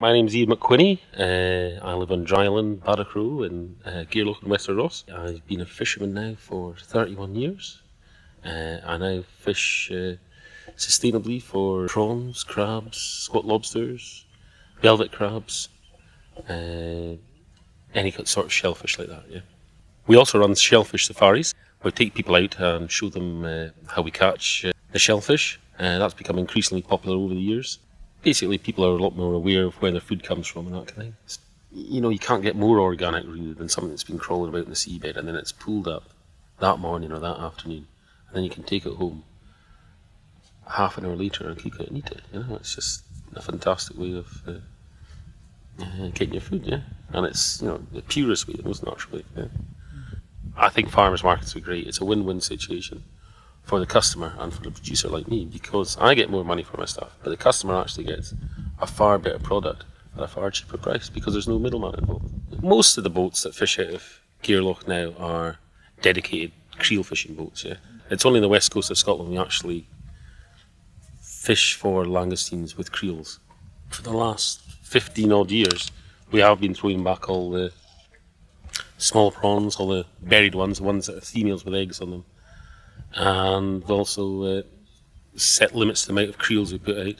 My name's Ian McQuinney. I live on Dryland, Badachrow in Gairloch in Wester Ross. I've been a fisherman now for 31 years. I now fish sustainably for prawns, crabs, spot lobsters, velvet crabs, any sort of shellfish like that, yeah. We also run shellfish safaris. We take people out and show them how we catch the shellfish. That's become increasingly popular over the years. Basically, people are a lot more aware of where their food comes from and that kind of thing. You know, you can't get more organic really than something that's been crawling about in the seabed and then it's pulled up that morning or that afternoon, and then you can take it home half an hour later and cook it and eat it. You know, it's just a fantastic way of getting your food, yeah. And it's, you know, the purest way, the most natural way. Yeah. I think farmers markets are great. It's a win-win situation for the customer and for the producer like me, because I get more money for my stuff, but the customer actually gets a far better product at a far cheaper price because there's no middleman involved. Most of the boats that fish out of Gairloch now are dedicated creel fishing boats, yeah. It's only on the west coast of Scotland we actually fish for langoustines with creels. For the last 15 odd years we have been throwing back all the small prawns, all the buried ones, the ones that are females with eggs on them. And we've also set limits to the amount of creels we put out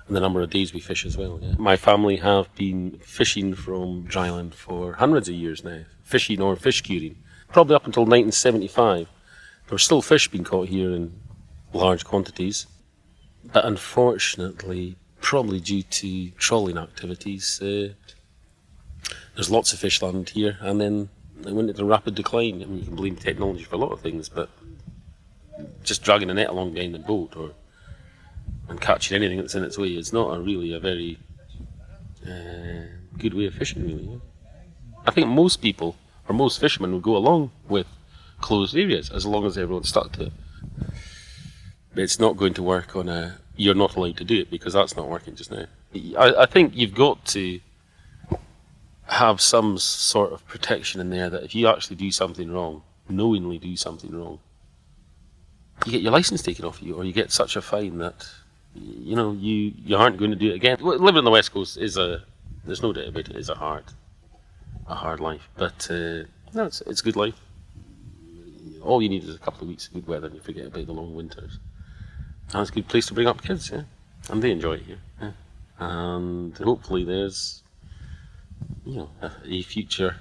and the number of days we fish as well. Yeah. My family have been fishing from Dryland for hundreds of years now, fishing or fish curing. Probably up until 1975. There were still fish being caught here in large quantities, but unfortunately, probably due to trawling activities, there's lots of fish land here, and then they went into rapid decline. I mean, you can blame technology for a lot of things, but just dragging a net along behind the boat and catching anything that's in its way is not really a very good way of fishing, really. Yeah. I think most people, or most fishermen, would go along with closed areas as long as everyone's stuck to it. But it's not going to work on you're not allowed to do it, because that's not working just now. I think you've got to have some sort of protection in there that if you actually do something wrong, knowingly do something wrong, you get your license taken off you, or you get such a fine that you know you aren't going to do it again. Living on the west coast there's no doubt about it, is a hard life, but no, it's a good life. All you need is a couple of weeks of good weather and you forget about the long winters. And it's a good place to bring up kids, yeah, and they enjoy it here. Yeah. And hopefully there's, you know, a future,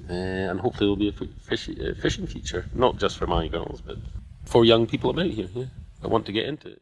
and hopefully there'll be a fishing future, not just for my girls, but for young people about here, yeah, that want to get into it.